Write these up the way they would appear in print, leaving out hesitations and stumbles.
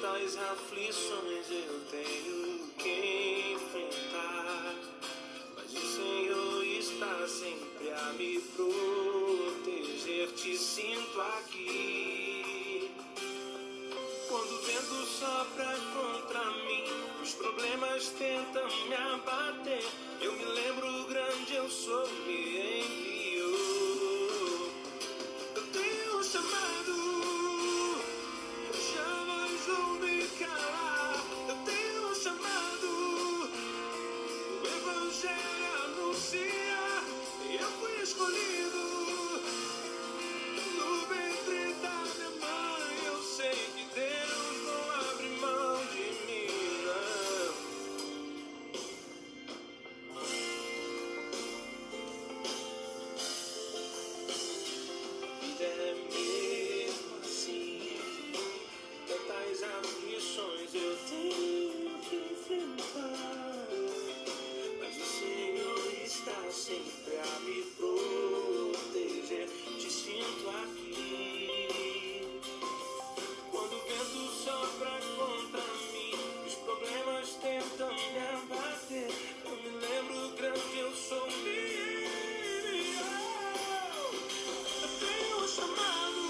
Tantas aflições eu tenho que enfrentar, mas o Senhor está sempre a me proteger. Te sinto aqui. Quando o vento sopra contra mim, os problemas tentam me abater, eu me lembro o grande eu sou, me enviou. Eu tenho um chamado, jamais vou me calar. Eu tenho um chamado, o Evangelho anuncia, e eu fui escolhido. No ventre da minha mãe eu sei que Deus não abre mão de mim, não. Vida é mesmo assim, tantas aflições eu tenho que enfrentar, mas o Senhor está sempre a me proteger. Te sinto aqui. Quando o vento sopra contra mim, os problemas tentam me abater, eu me lembro o grande eu sou, me enviou. Eu tenho um chamado,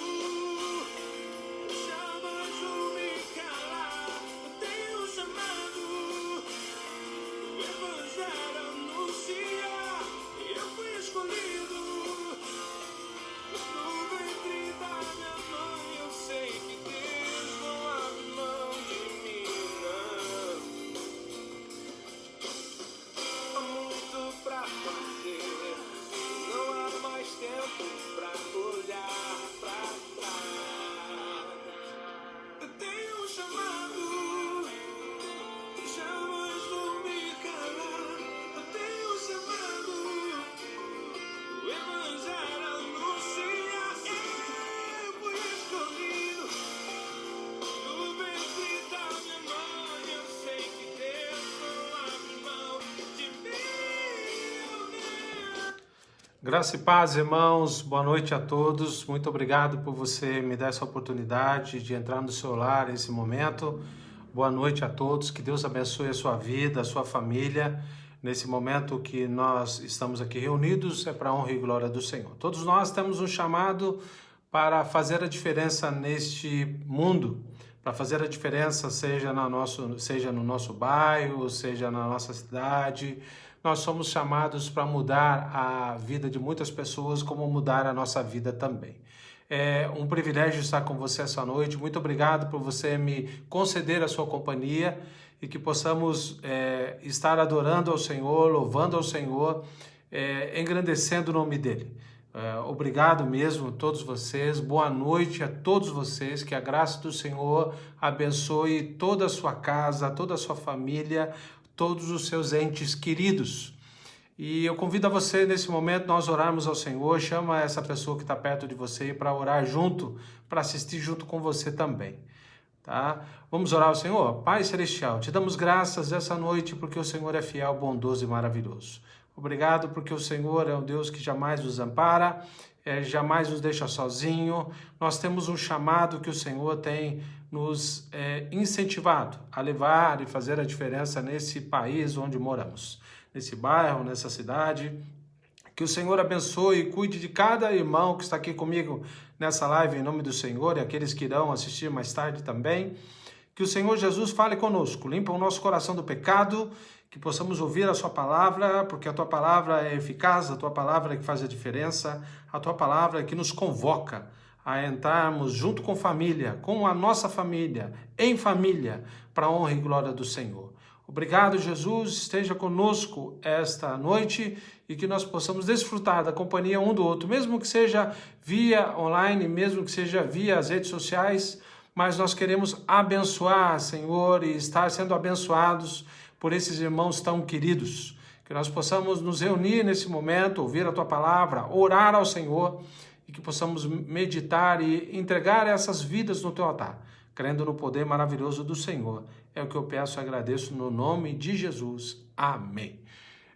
jamais vou me calar. Eu tenho um chamado, o Evangelho anuncia, e eu fui escolhido. No ventre da minha mãe eu sei que Deus não abre mão de mim, não. Há muito pra fazer, não há mais tempo pra olhar pra trás. Eu tenho um chamado, jamais vou me calar. Eu tenho um chamado, o Evangelho anuncia, eu fui escolhido. No ventre da minha mãe eu sei que Deus não abre mão de mim. Graça e paz, irmãos, boa noite a todos. Muito obrigado por você me dar essa oportunidade de entrar no seu lar nesse momento. Boa noite a todos, que Deus abençoe a sua vida, a sua família. Nesse momento que nós estamos aqui reunidos, é para a honra e glória do Senhor. Todos nós temos um chamado para fazer a diferença neste mundo, para fazer a diferença seja no nosso bairro, seja na nossa cidade. Nós somos chamados para mudar a vida de muitas pessoas, como mudar a nossa vida também. É um privilégio estar com você essa noite. Muito obrigado por você me conceder a sua companhia e que possamos estar adorando ao Senhor, louvando ao Senhor, engrandecendo o nome dEle. Obrigado mesmo a todos vocês. Boa noite a todos vocês. Que a graça do Senhor abençoe toda a sua casa, toda a sua família, todos os seus entes queridos. E eu convido a você, nesse momento, nós orarmos ao Senhor. Chama essa pessoa que está perto de você para orar junto, para assistir junto com você também. Tá? Vamos orar ao Senhor. Pai Celestial, te damos graças essa noite porque o Senhor é fiel, bondoso e maravilhoso. Obrigado porque o Senhor é um Deus que jamais nos ampara, jamais nos deixa sozinho. Nós temos um chamado que o Senhor tem nos incentivado a levar e fazer a diferença nesse país onde moramos, nesse bairro, nessa cidade. Que o Senhor abençoe e cuide de cada irmão que está aqui comigo nessa live, em nome do Senhor, e aqueles que irão assistir mais tarde também. Que o Senhor Jesus fale conosco, limpa o nosso coração do pecado, que possamos ouvir a sua palavra, porque a tua palavra é eficaz, a tua palavra é que faz a diferença, a tua palavra é que nos convoca a entrarmos junto com família, com a nossa família, em família, para a honra e glória do Senhor. Obrigado, Jesus, esteja conosco esta noite e que nós possamos desfrutar da companhia um do outro, mesmo que seja via online, mesmo que seja via as redes sociais, mas nós queremos abençoar, Senhor, e estar sendo abençoados por esses irmãos tão queridos. Que nós possamos nos reunir nesse momento, ouvir a Tua palavra, orar ao Senhor e que possamos meditar e entregar essas vidas no Teu altar, crendo no poder maravilhoso do Senhor. É o que eu peço e agradeço no nome de Jesus. Amém.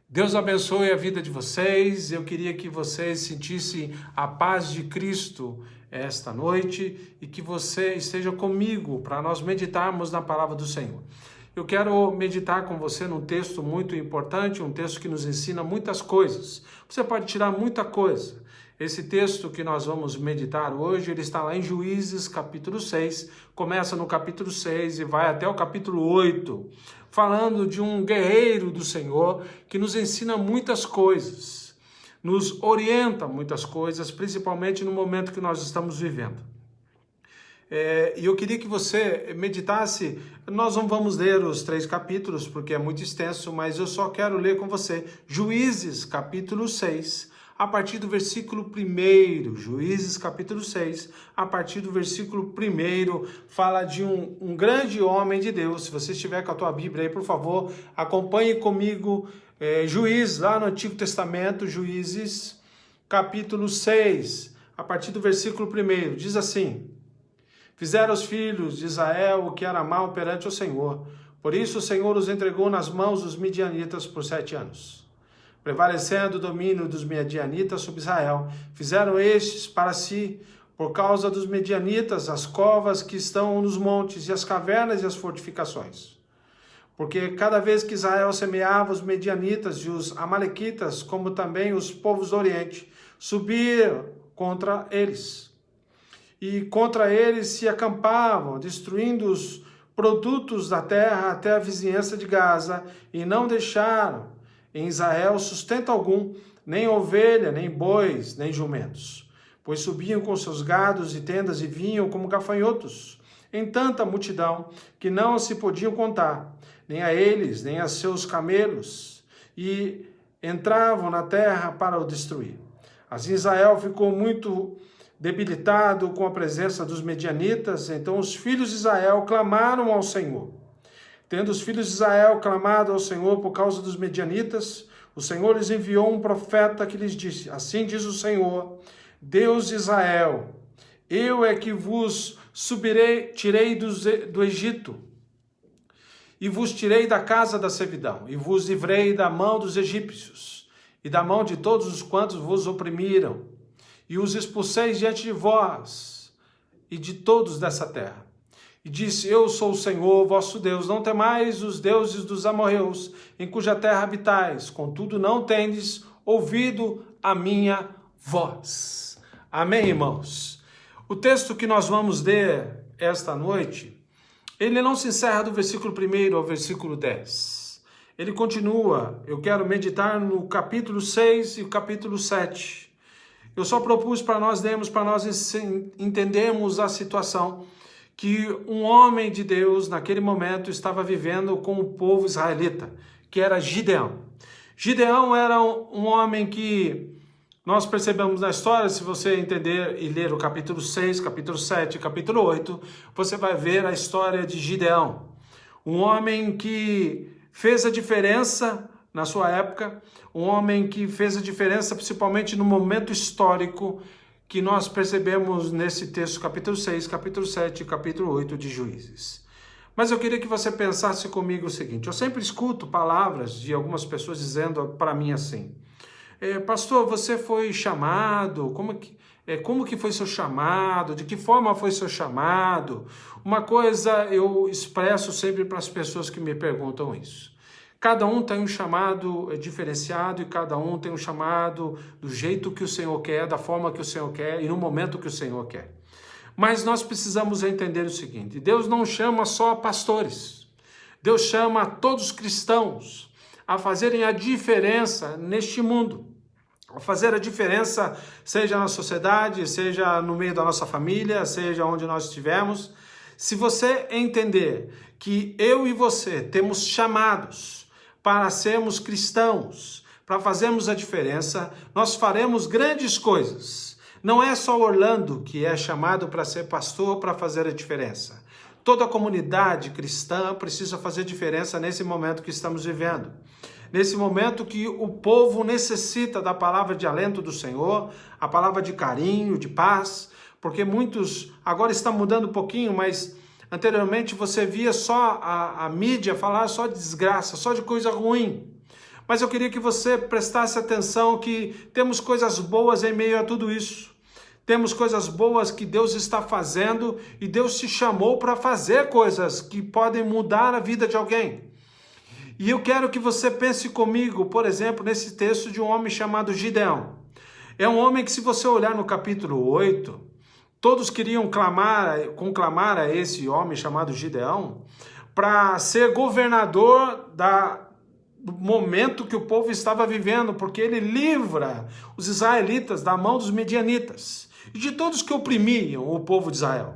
Deus abençoe a vida de vocês. Eu queria que vocês sentissem a paz de Cristo esta noite e que você esteja comigo para nós meditarmos na palavra do Senhor. Eu quero meditar com você num texto muito importante, um texto que nos ensina muitas coisas. Você pode tirar muita coisa. Esse texto que nós vamos meditar hoje, ele está lá em Juízes, capítulo 6, começa no capítulo 6 e vai até o capítulo 8, falando de um guerreiro do Senhor que nos ensina muitas coisas, nos orienta muitas coisas, principalmente no momento que nós estamos vivendo. E eu queria que você meditasse. Nós não vamos ler os 3 capítulos, porque é muito extenso, mas eu só quero ler com você Juízes, capítulo 6, a partir do versículo 1. Juízes, capítulo 6, a partir do versículo 1, fala de um grande homem de Deus. Se você estiver com a tua Bíblia aí, por favor, acompanhe comigo Juízes, lá no Antigo Testamento, Juízes, capítulo 6, a partir do versículo 1, diz assim: Fizeram os filhos de Israel o que era mal perante o Senhor. Por isso o Senhor os entregou nas mãos dos midianitas por 7 anos. Prevalecendo o domínio dos midianitas sobre Israel, fizeram estes para si, por causa dos midianitas, as covas que estão nos montes, e as cavernas e as fortificações. Porque cada vez que Israel semeava, os midianitas e os amalequitas, como também os povos do Oriente, subiram contra eles. E contra eles se acampavam, destruindo os produtos da terra até a vizinhança de Gaza, e não deixaram em Israel sustento algum, nem ovelha, nem bois, nem jumentos, pois subiam com seus gados e tendas e vinham como gafanhotos, em tanta multidão que não se podiam contar, nem a eles, nem a seus camelos, e entravam na terra para o destruir. Assim Israel ficou muito debilitado com a presença dos medianitas. Então os filhos de Israel clamaram ao Senhor. Tendo os filhos de Israel clamado ao Senhor por causa dos medianitas, o Senhor lhes enviou um profeta que lhes disse: Assim diz o Senhor, Deus de Israel, eu é que vos tirei do Egito, e vos tirei da casa da servidão, e vos livrei da mão dos egípcios, e da mão de todos os quantos vos oprimiram, e os expulsei diante de vós e de todos dessa terra. E disse: Eu sou o Senhor, vosso Deus, não temais os deuses dos amorreus, em cuja terra habitais, contudo não tendes ouvido a minha voz. Amém, irmãos? O texto que nós vamos ler esta noite, ele não se encerra do versículo 1 ao versículo 10. Ele continua. Eu quero meditar no capítulo 6 e o capítulo 7. Eu só propus para nós lermos, para nós entendermos a situação que um homem de Deus, naquele momento, estava vivendo com o povo israelita, que era Gideão. Gideão era um homem que nós percebemos na história. Se você entender e ler o capítulo 6, capítulo 7 e capítulo 8, você vai ver a história de Gideão. Um homem que fez a diferença na sua época, um homem que fez a diferença principalmente no momento histórico que nós percebemos nesse texto, capítulo 6, capítulo 7 e capítulo 8 de Juízes. Mas eu queria que você pensasse comigo o seguinte: eu sempre escuto palavras de algumas pessoas dizendo para mim assim: pastor, você foi chamado, como que foi seu chamado, de que forma foi seu chamado? Uma coisa eu expresso sempre para as pessoas que me perguntam isso: cada um tem um chamado diferenciado, e cada um tem um chamado do jeito que o Senhor quer, da forma que o Senhor quer e no momento que o Senhor quer. Mas nós precisamos entender o seguinte: Deus não chama só pastores, Deus chama todos os cristãos a fazerem a diferença neste mundo, a fazer a diferença, seja na sociedade, seja no meio da nossa família, seja onde nós estivermos. Se você entender que eu e você temos chamados para sermos cristãos, para fazermos a diferença, nós faremos grandes coisas. Não é só Orlando que é chamado para ser pastor para fazer a diferença. Toda a comunidade cristã precisa fazer diferença nesse momento que estamos vivendo. Nesse momento que o povo necessita da palavra de alento do Senhor, a palavra de carinho, de paz, porque muitos, agora está mudando um pouquinho, mas anteriormente você via só a mídia falar só de desgraça, só de coisa ruim. Mas eu queria que você prestasse atenção que temos coisas boas em meio a tudo isso. temos coisas boas que Deus está fazendo e Deus te chamou para fazer coisas que podem mudar a vida de alguém. E eu quero que você pense comigo, por exemplo, nesse texto de um homem chamado Gideão. É um homem que, se você olhar no capítulo 8, todos queriam conclamar a esse homem chamado Gideão para ser governador do momento que o povo estava vivendo, porque ele livra os israelitas da mão dos medianitas e de todos que oprimiam o povo de Israel.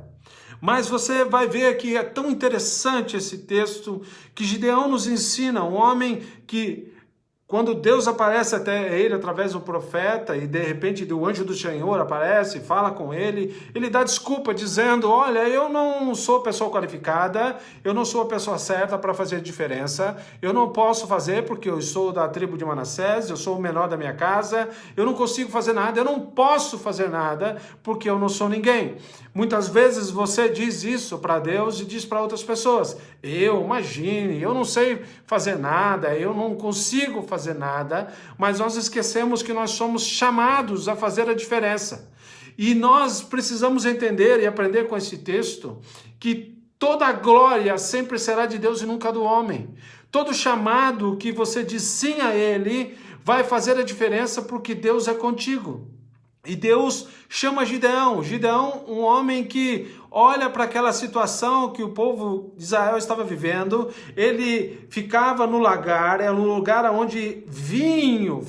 Mas você vai ver que é tão interessante esse texto que Gideão nos ensina, um homem que, quando Deus aparece até ele através do profeta e de repente o anjo do Senhor aparece, fala com ele, ele dá desculpa dizendo, olha, eu não sou pessoa qualificada, eu não sou a pessoa certa para fazer diferença, eu não posso fazer porque eu sou da tribo de Manassés, eu sou o menor da minha casa, eu não consigo fazer nada, eu não posso fazer nada porque eu não sou ninguém. Muitas vezes você diz isso para Deus e diz para outras pessoas, imagine, eu não sei fazer nada, eu não consigo fazer nada, mas nós esquecemos que nós somos chamados a fazer a diferença. E nós precisamos entender e aprender com esse texto que toda a glória sempre será de Deus e nunca do homem. Todo chamado que você diz sim a ele vai fazer a diferença porque Deus é contigo. E Deus chama Gideão, um homem que olha para aquela situação que o povo de Israel estava vivendo, ele ficava no lagar, era um lugar onde vinho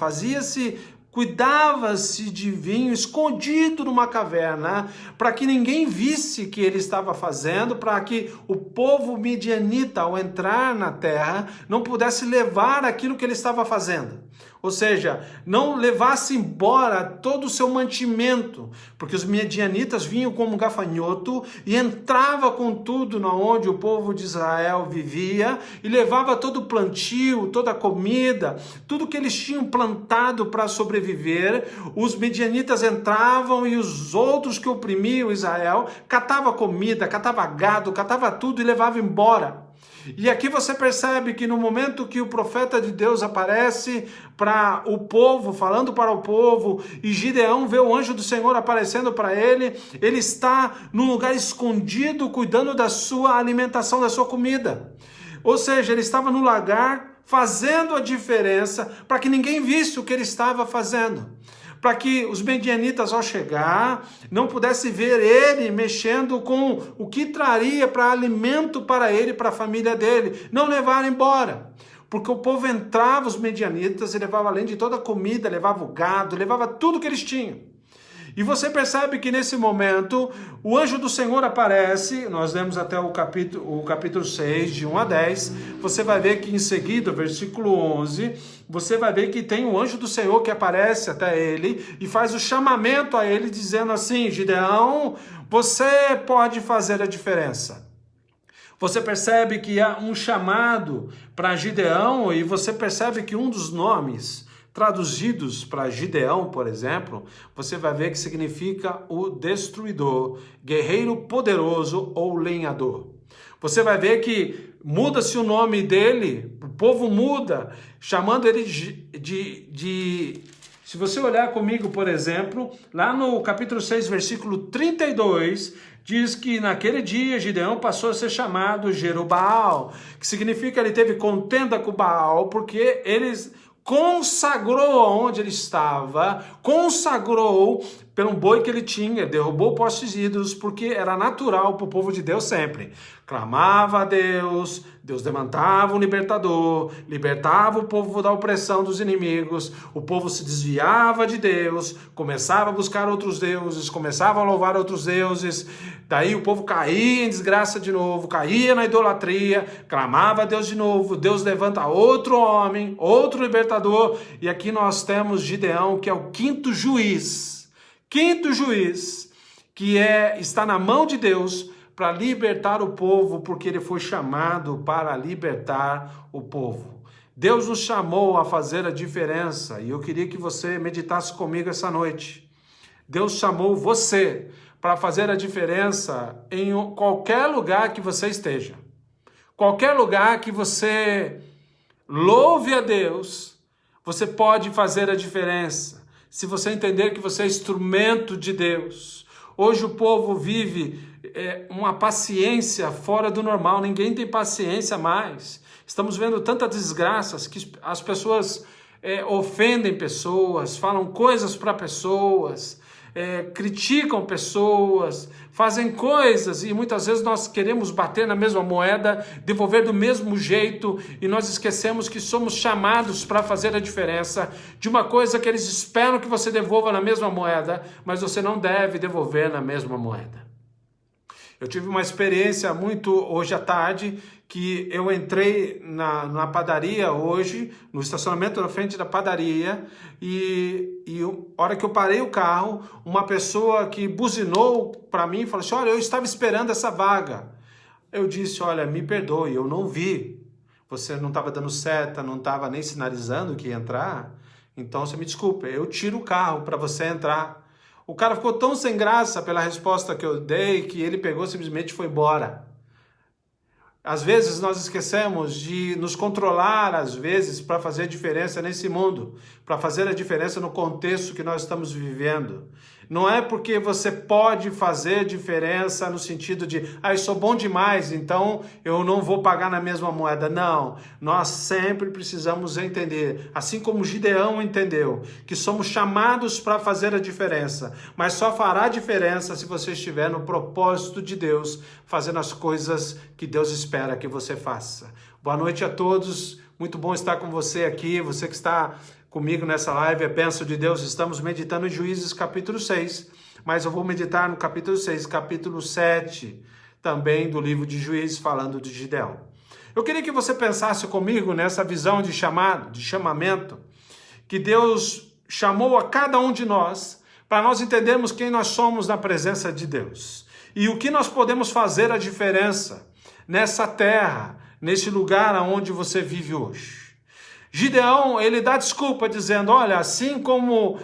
cuidava-se de vinho escondido numa caverna, para que ninguém visse que ele estava fazendo, para que o povo midianita, ao entrar na terra, não pudesse levar aquilo que ele estava fazendo. Ou seja, não levasse embora todo o seu mantimento, porque os midianitas vinham como gafanhoto e entrava com tudo na onde o povo de Israel vivia e levava todo o plantio, toda a comida, tudo que eles tinham plantado para sobreviver. Os midianitas entravam e os outros que oprimiam Israel catava comida, catava gado, catava tudo e levava embora. E aqui você percebe que no momento que o profeta de Deus aparece para o povo, falando para o povo, e Gideão vê o anjo do Senhor aparecendo para ele, ele está num lugar escondido, cuidando da sua alimentação, da sua comida. Ou seja, ele estava no lagar, fazendo a diferença, para que ninguém visse o que ele estava fazendo. Para que os medianitas, ao chegar, não pudessem ver ele mexendo com o que traria para alimento para ele e para a família dele, não levaram embora. Porque o povo entrava, os medianitas, e levava além de toda a comida, levava o gado, levava tudo que eles tinham. E você percebe que nesse momento, o anjo do Senhor aparece, nós lemos até o capítulo 6, de 1 a 10, você vai ver que em seguida, versículo 11, você vai ver que tem o anjo do Senhor que aparece até ele e faz o chamamento a ele, dizendo assim, Gideão, você pode fazer a diferença. Você percebe que há um chamado para Gideão e você percebe que um dos nomes traduzidos para Gideão, por exemplo, você vai ver que significa o destruidor, guerreiro poderoso ou lenhador. Você vai ver que muda-se o nome dele, o povo muda, chamando ele de... Se você olhar comigo, por exemplo, lá no capítulo 6, versículo 32, diz que naquele dia Gideão passou a ser chamado Jerubaal, que significa ele teve contenda com Baal, porque eles consagrou aonde ele estava, consagrou pelo boi que ele tinha, derrubou postes ídolos, porque era natural para o povo de Deus sempre. Clamava a Deus, Deus levantava um libertador, libertava o povo da opressão dos inimigos, o povo se desviava de Deus, começava a buscar outros deuses, começava a louvar outros deuses, daí o povo caía em desgraça de novo, caía na idolatria, clamava a Deus de novo, Deus levanta outro homem, outro libertador, e aqui nós temos Gideão, que é o quinto juiz, que está na mão de Deus para libertar o povo, porque ele foi chamado para libertar o povo. Deus nos chamou a fazer a diferença, e eu queria que você meditasse comigo essa noite. Deus chamou você para fazer a diferença em qualquer lugar que você esteja. Qualquer lugar que você louve a Deus, você pode fazer a diferença. se você entender que você é instrumento de Deus. Hoje o povo vive uma paciência fora do normal, ninguém tem paciência mais. Estamos vendo tantas desgraças que as pessoas ofendem pessoas, falam coisas para pessoas, criticam pessoas, fazem coisas e muitas vezes nós queremos bater na mesma moeda, devolver do mesmo jeito e nós esquecemos que somos chamados para fazer a diferença de uma coisa que eles esperam que você devolva na mesma moeda, mas você não deve devolver na mesma moeda. Eu tive uma experiência hoje à tarde, que eu entrei na padaria hoje, no estacionamento na frente da padaria, e a hora que eu parei o carro, uma pessoa que buzinou para mim e falou assim, olha, eu estava esperando essa vaga. Eu disse, olha, me perdoe, eu não vi. Você não estava dando seta, não estava nem sinalizando que ia entrar, então você me desculpa, eu tiro o carro para você entrar. O cara ficou tão sem graça pela resposta que eu dei que ele pegou simplesmente e foi embora. Às vezes nós esquecemos de nos controlar, às vezes, para fazer a diferença nesse mundo, para fazer a diferença no contexto que nós estamos vivendo. Não é porque você pode fazer diferença no sentido de, eu sou bom demais, então eu não vou pagar na mesma moeda. Não, nós sempre precisamos entender, assim como Gideão entendeu, que somos chamados para fazer a diferença, mas só fará diferença se você estiver no propósito de Deus, fazendo as coisas que Deus espera que você faça. Boa noite a todos, muito bom estar com você aqui, você que está comigo nessa live, é bênção de Deus. Estamos meditando em Juízes capítulo 6, mas eu vou meditar no capítulo 6, capítulo 7, também do livro de Juízes, falando de Gideão. Eu queria que você pensasse comigo nessa visão de chamamento, que Deus chamou a cada um de nós, para nós entendermos quem nós somos na presença de Deus, e o que nós podemos fazer a diferença nessa terra, nesse lugar onde você vive hoje. Gideão, ele dá desculpa dizendo, olha, assim como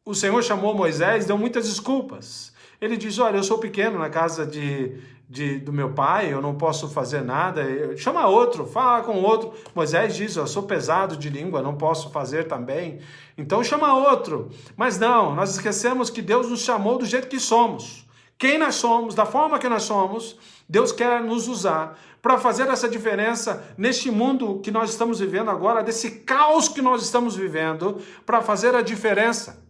o Senhor chamou Moisés, deu muitas desculpas. Ele diz, olha, eu sou pequeno na casa do meu pai, eu não posso fazer nada, chama outro, fala com outro. Moisés diz, eu sou pesado de língua, não posso fazer também, então chama outro. Mas não, nós esquecemos que Deus nos chamou do jeito que somos. Quem nós somos, da forma que nós somos, Deus quer nos usar para fazer essa diferença neste mundo que nós estamos vivendo agora, desse caos que nós estamos vivendo, para fazer a diferença.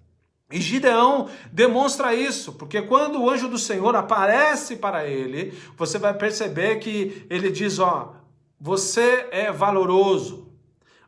E Gideão demonstra isso, porque quando o anjo do Senhor aparece para ele, você vai perceber que ele diz, você é valoroso,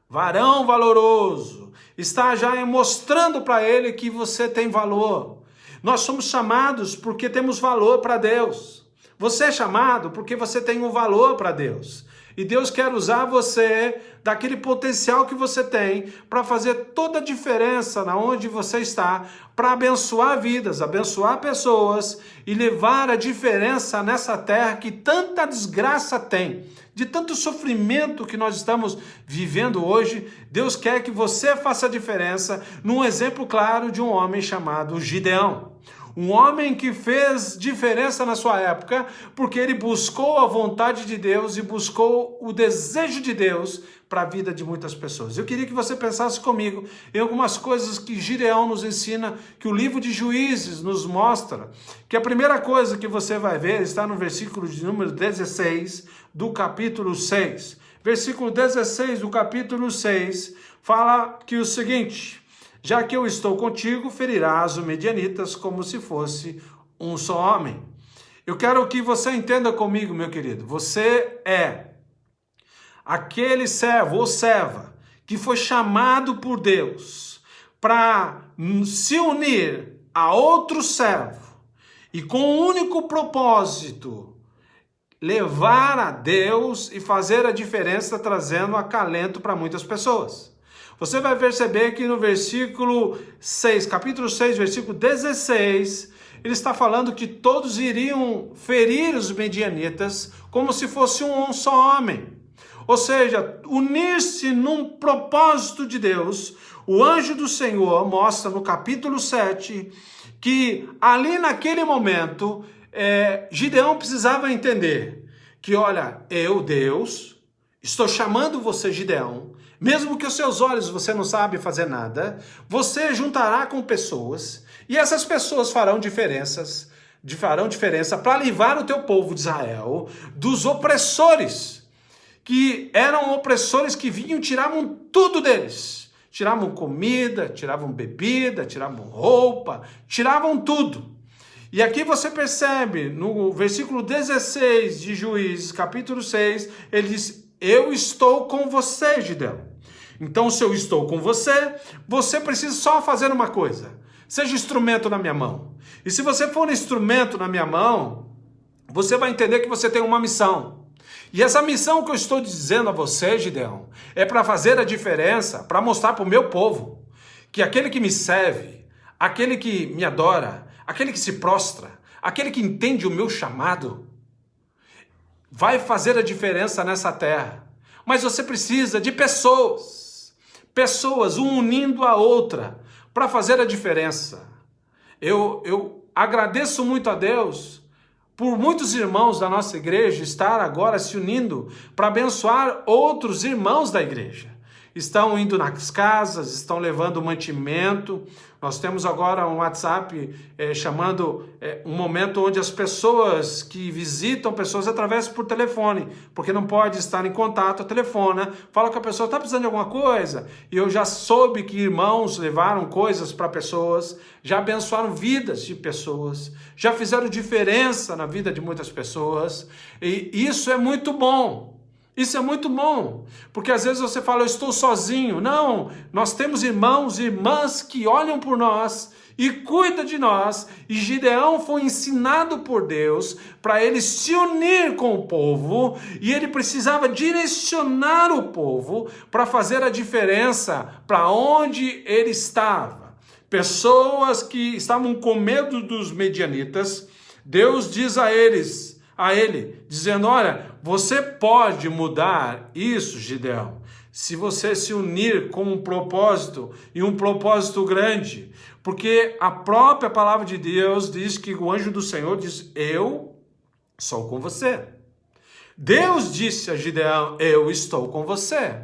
varão valoroso, está já mostrando para ele que você tem valor. Nós somos chamados porque temos valor para Deus. Você é chamado porque você tem um valor para Deus. E Deus quer usar você, daquele potencial que você tem, para fazer toda a diferença na onde você está, para abençoar vidas, abençoar pessoas e levar a diferença nessa terra que tanta desgraça tem, de tanto sofrimento que nós estamos vivendo hoje. Deus quer que você faça a diferença num exemplo claro de um homem chamado Gideão. Um homem que fez diferença na sua época, porque ele buscou a vontade de Deus e buscou o desejo de Deus para a vida de muitas pessoas. Eu queria que você pensasse comigo em algumas coisas que Gideão nos ensina, que o livro de Juízes nos mostra, que a primeira coisa que você vai ver está no versículo de número 16 do capítulo 6. Versículo 16 do capítulo 6 fala que o seguinte: já que eu estou contigo, ferirás os medianitas como se fosse um só homem. Eu quero que você entenda comigo, meu querido. Você é aquele servo ou serva que foi chamado por Deus para se unir a outro servo e com o único propósito levar a Deus e fazer a diferença, trazendo acalento para muitas pessoas. Você vai perceber que no versículo 6, capítulo 6, versículo 16, ele está falando que todos iriam ferir os medianitas como se fosse um só homem. Ou seja, unir-se num propósito de Deus. O anjo do Senhor mostra no capítulo 7 que ali naquele momento, Gideão precisava entender que, olha, eu, Deus, estou chamando você, Gideão, mesmo que os seus olhos você não sabe fazer nada, você juntará com pessoas, e essas pessoas farão diferença para livrar o teu povo de Israel dos opressores, que eram opressores que vinham e tiravam tudo deles. Tiravam comida, tiravam bebida, tiravam roupa, tiravam tudo. E aqui você percebe, no versículo 16 de Juízes, capítulo 6, ele diz: eu estou com você, Gideão. Então, se eu estou com você, você precisa só fazer uma coisa: seja instrumento na minha mão. E se você for um instrumento na minha mão, você vai entender que você tem uma missão. E essa missão que eu estou dizendo a você, Gideão, é para fazer a diferença, para mostrar para o meu povo que aquele que me serve, aquele que me adora, aquele que se prostra, aquele que entende o meu chamado, vai fazer a diferença nessa terra. Mas você precisa de pessoas, uma unindo a outra, para fazer a diferença. Eu agradeço muito a Deus por muitos irmãos da nossa igreja estar agora se unindo para abençoar outros irmãos da igreja. Estão indo nas casas, estão levando mantimento. Nós temos agora um WhatsApp chamando um momento onde as pessoas que visitam pessoas atravessam por telefone, porque não pode estar em contato, telefona, fala que a pessoa está precisando de alguma coisa. E eu já soube que irmãos levaram coisas para pessoas, já abençoaram vidas de pessoas, já fizeram diferença na vida de muitas pessoas. E isso é muito bom. Isso é muito bom, porque às vezes você fala, eu estou sozinho. Não, nós temos irmãos e irmãs que olham por nós e cuidam de nós. E Gideão foi ensinado por Deus para ele se unir com o povo, e ele precisava direcionar o povo para fazer a diferença para onde ele estava. Pessoas que estavam com medo dos medianitas, Deus diz a ele, dizendo, olha, você pode mudar isso, Gideão, se você se unir com um propósito, e um propósito grande, porque a própria palavra de Deus diz que o anjo do Senhor diz, eu sou com você. Deus disse a Gideão, eu estou com você.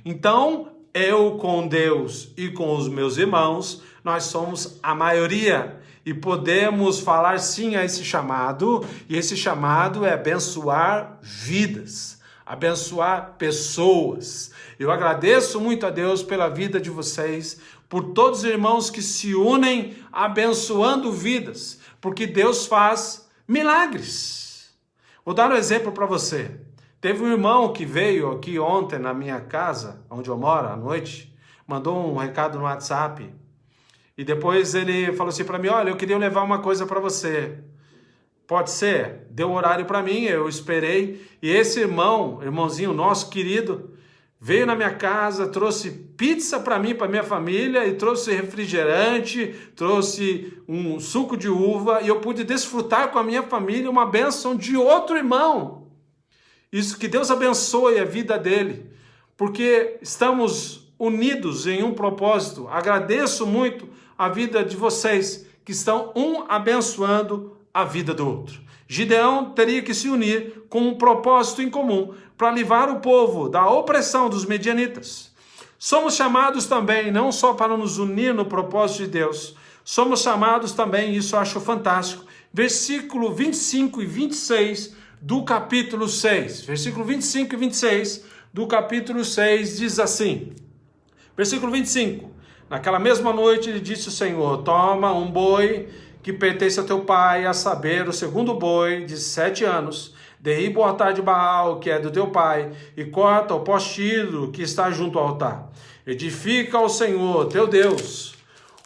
Então, eu com Deus e com os meus irmãos, nós somos a maioria. E podemos falar sim a esse chamado, e esse chamado é abençoar vidas, abençoar pessoas. Eu agradeço muito a Deus pela vida de vocês, por todos os irmãos que se unem abençoando vidas, porque Deus faz milagres. Vou dar um exemplo para você. Teve um irmão que veio aqui ontem na minha casa, onde eu moro, à noite, mandou um recado no WhatsApp. E depois ele falou assim para mim, olha, eu queria levar uma coisa para você. Pode ser? Deu horário para mim, eu esperei. E esse irmãozinho nosso querido, veio na minha casa, trouxe pizza para mim, para minha família, e trouxe refrigerante, trouxe um suco de uva, e eu pude desfrutar com a minha família uma bênção de outro irmão. Isso, que Deus abençoe a vida dele, porque estamos unidos em um propósito. Agradeço muito a vida de vocês, que estão um abençoando a vida do outro. Gideão teria que se unir com um propósito em comum para livrar o povo da opressão dos medianitas. Somos chamados também, não só para nos unir no propósito de Deus, somos chamados também, isso eu acho fantástico, versículo 25 e 26 do capítulo 6. Versículo 25 e 26 do capítulo 6 diz assim, versículo 25, naquela mesma noite ele disse o Senhor, toma um boi que pertence a teu pai, a saber, o segundo boi de 7 anos, derriba o altar de Baal, que é do teu pai, e corta o poste ídolo que está junto ao altar. Edifica ao Senhor, teu Deus,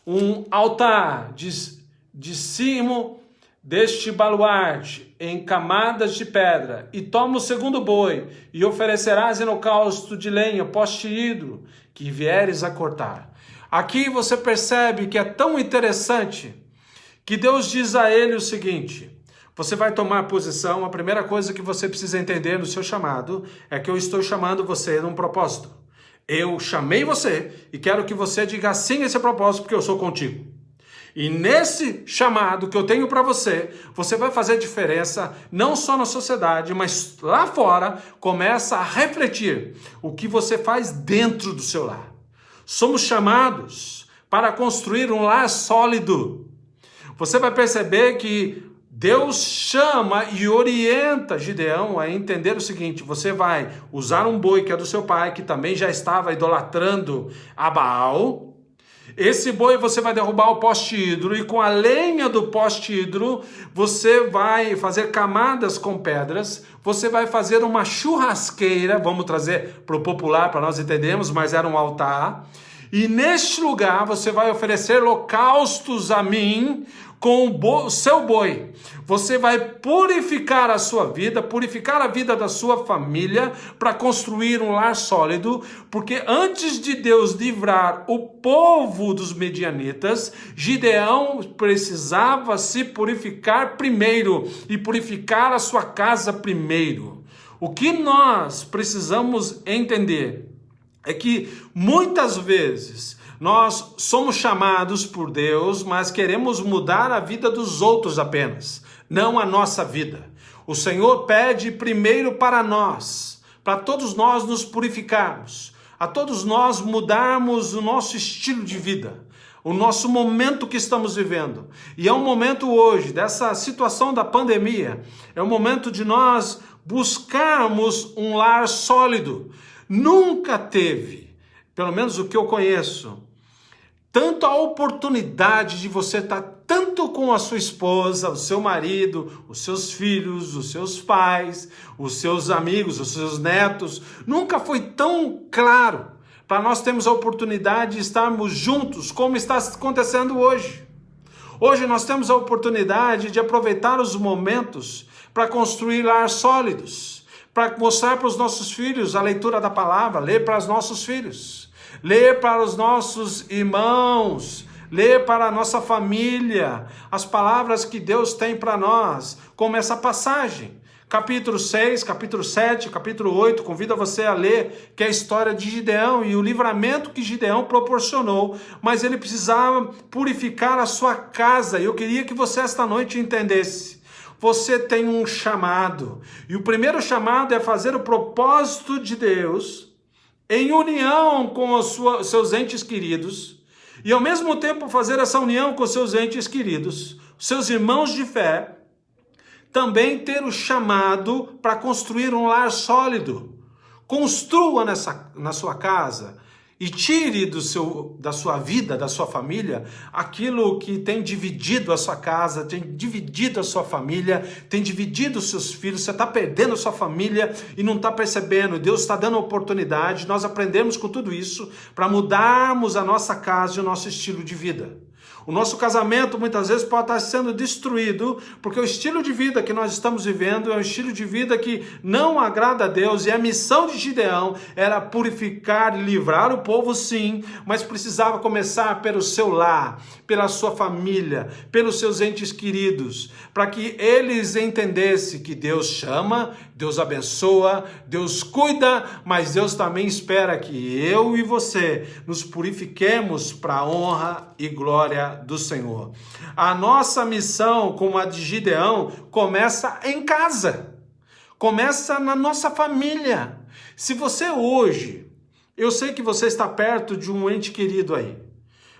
um altar de cimo deste baluarte, em camadas de pedra, e toma o segundo boi, e oferecerás em holocausto de lenha, poste ídolo, que vieres a cortar. Aqui você percebe que é tão interessante, que Deus diz a ele o seguinte, você vai tomar posição, a primeira coisa que você precisa entender no seu chamado, é que eu estou chamando você num propósito. Eu chamei você, e quero que você diga sim a esse propósito, porque eu sou contigo. E nesse chamado que eu tenho para você, você vai fazer diferença não só na sociedade, mas lá fora. Começa a refletir o que você faz dentro do seu lar. Somos chamados para construir um lar sólido. Você vai perceber que Deus chama e orienta Gideão a entender o seguinte: você vai usar um boi que é do seu pai, que também já estava idolatrando a Baal. Esse boi você vai derrubar o poste hidro, e com a lenha do poste hidro você vai fazer camadas com pedras, você vai fazer uma churrasqueira, vamos trazer para o popular para nós entendermos, mas era um altar, e neste lugar você vai oferecer holocaustos a mim com o seu boi. Você vai purificar a sua vida, purificar a vida da sua família, para construir um lar sólido, porque antes de Deus livrar o povo dos medianitas, Gideão precisava se purificar primeiro, e purificar a sua casa primeiro. O que nós precisamos entender é que muitas vezes nós somos chamados por Deus, mas queremos mudar a vida dos outros apenas, não a nossa vida. O Senhor pede primeiro para nós, para todos nós nos purificarmos, a todos nós mudarmos o nosso estilo de vida, o nosso momento que estamos vivendo. E é um momento hoje, dessa situação da pandemia, é um momento de nós buscarmos um lar sólido. Nunca teve, pelo menos o que eu conheço, tanto a oportunidade de você estar tanto com a sua esposa, o seu marido, os seus filhos, os seus pais, os seus amigos, os seus netos. Nunca foi tão claro para nós termos a oportunidade de estarmos juntos como está acontecendo hoje. Hoje nós temos a oportunidade de aproveitar os momentos para construir lares sólidos, para mostrar para os nossos filhos a leitura da palavra, ler para os nossos filhos, ler para os nossos irmãos, ler para a nossa família as palavras que Deus tem para nós, como essa passagem. Capítulo 6, capítulo 7, capítulo 8, convido você a ler, que é a história de Gideão e o livramento que Gideão proporcionou, mas ele precisava purificar a sua casa. E eu queria que você esta noite entendesse: você tem um chamado, e o primeiro chamado é fazer o propósito de Deus em união com os seus entes queridos, e ao mesmo tempo fazer essa união com os seus entes queridos, seus irmãos de fé, também ter o chamado para construir um lar sólido. Construa na sua casa e tire da sua vida, da sua família, aquilo que tem dividido a sua casa, tem dividido a sua família, tem dividido os seus filhos. Você está perdendo a sua família e não está percebendo. Deus está dando oportunidade, nós aprendemos com tudo isso para mudarmos a nossa casa e o nosso estilo de vida. O nosso casamento muitas vezes pode estar sendo destruído porque o estilo de vida que nós estamos vivendo é um estilo de vida que não agrada a Deus, e a missão de Gideão era purificar e livrar o povo, sim, mas precisava começar pelo seu lar, pela sua família, pelos seus entes queridos, para que eles entendessem que Deus chama, Deus abençoa, Deus cuida, mas Deus também espera que eu e você nos purifiquemos para a honra e glória do Senhor. A nossa missão, como a de Gideão, começa em casa, começa na nossa família. Se você hoje, eu sei que você está perto de um ente querido aí.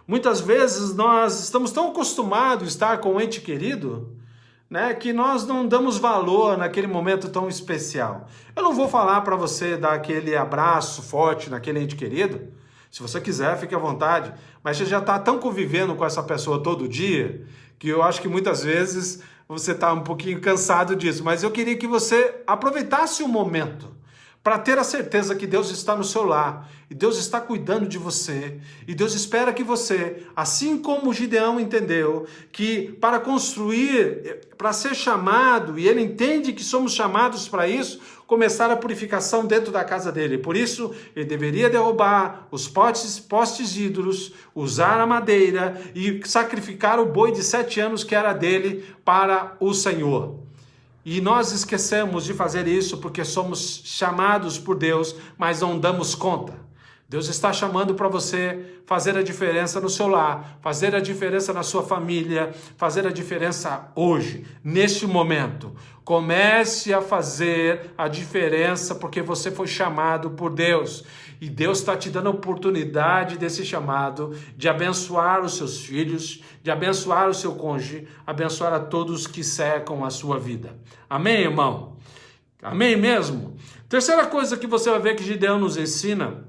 Muitas vezes nós estamos tão acostumados a estar com um ente querido, né, que nós não damos valor naquele momento tão especial. Eu não vou falar para você dar aquele abraço forte naquele ente querido. Se você quiser, fique à vontade. Mas você já está tão convivendo com essa pessoa todo dia, que eu acho que muitas vezes você está um pouquinho cansado disso. Mas eu queria que você aproveitasse o momento para ter a certeza que Deus está no seu lar, e Deus está cuidando de você, e Deus espera que você, assim como Gideão entendeu, que para construir, para ser chamado, e ele entende que somos chamados para isso, começar a purificação dentro da casa dele. Por isso, ele deveria derrubar os postes ídolos, usar a madeira e sacrificar o boi de 7 anos que era dele para o Senhor. E nós esquecemos de fazer isso porque somos chamados por Deus, mas não damos conta. Deus está chamando para você fazer a diferença no seu lar, fazer a diferença na sua família, fazer a diferença hoje, neste momento. Comece a fazer a diferença porque você foi chamado por Deus. E Deus está te dando a oportunidade desse chamado de abençoar os seus filhos, de abençoar o seu cônjuge, abençoar a todos que cercam a sua vida. Amém, irmão? Amém mesmo? Terceira coisa que você vai ver que Gideão nos ensina,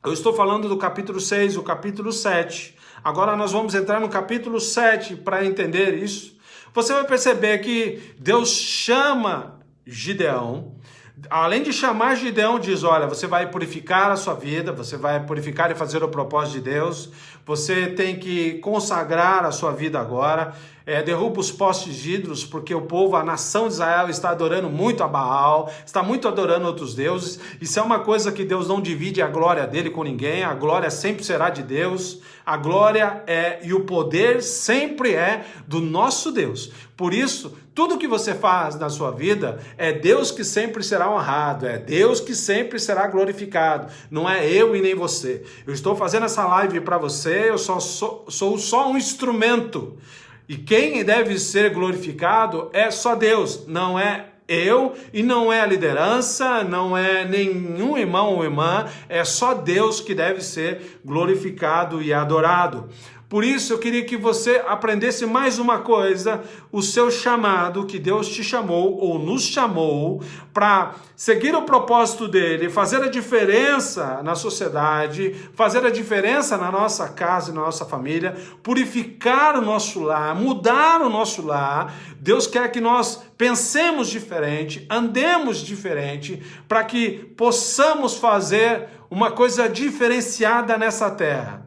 eu estou falando do capítulo 6, o capítulo 7. Agora nós vamos entrar no capítulo 7 para entender isso. Você vai perceber que Deus chama Gideão. Além de chamar Gideão, diz, olha, você vai purificar a sua vida, você vai purificar e fazer o propósito de Deus, você tem que consagrar a sua vida agora, derruba os postes de ídolos, porque o povo, a nação de Israel está adorando muito a Baal, está muito adorando outros deuses. Isso é uma coisa que Deus não divide a glória dele com ninguém, a glória sempre será de Deus, a glória e o poder sempre é do nosso Deus. Por isso, tudo que você faz na sua vida, é Deus que sempre será honrado, é Deus que sempre será glorificado, não é eu e nem você. Eu estou fazendo essa live para você, eu sou só um instrumento. E quem deve ser glorificado é só Deus, não é eu e não é a liderança, não é nenhum irmão ou irmã, é só Deus que deve ser glorificado e adorado. Por isso eu queria que você aprendesse mais uma coisa, o seu chamado, que Deus te chamou ou nos chamou para seguir o propósito dele, fazer a diferença na sociedade, fazer a diferença na nossa casa e na nossa família, purificar o nosso lar, mudar o nosso lar. Deus quer que nós pensemos diferente, andemos diferente, para que possamos fazer uma coisa diferenciada nessa terra.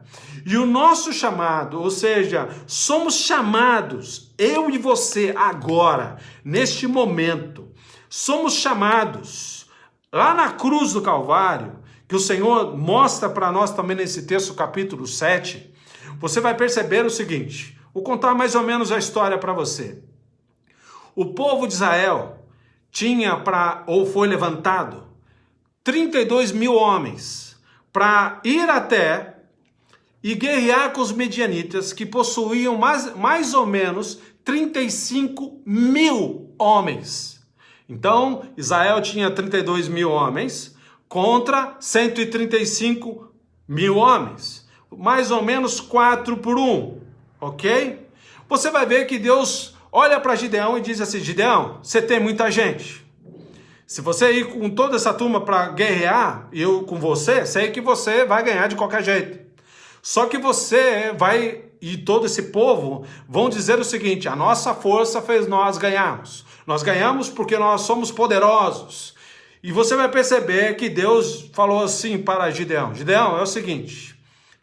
E o nosso chamado, ou seja, somos chamados, eu e você agora, neste momento, somos chamados, lá na cruz do Calvário, que o Senhor mostra para nós também nesse texto, capítulo 7, você vai perceber o seguinte, vou contar mais ou menos a história para você. O povo de Israel foi levantado 32 mil homens para ir até e guerrear com os medianitas, que possuíam mais ou menos 35 mil homens. Então, Israel tinha 32 mil homens contra 135 mil homens. Mais ou menos 4 por 1, ok? Você vai ver que Deus olha para Gideão e diz assim, Gideão, você tem muita gente. Se você ir com toda essa turma para guerrear, e eu com você, sei que você vai ganhar de qualquer jeito. Só que você e todo esse povo vão dizer o seguinte, a nossa força fez nós ganharmos. Nós ganhamos porque nós somos poderosos. E você vai perceber que Deus falou assim para Gideão, Gideão, é o seguinte,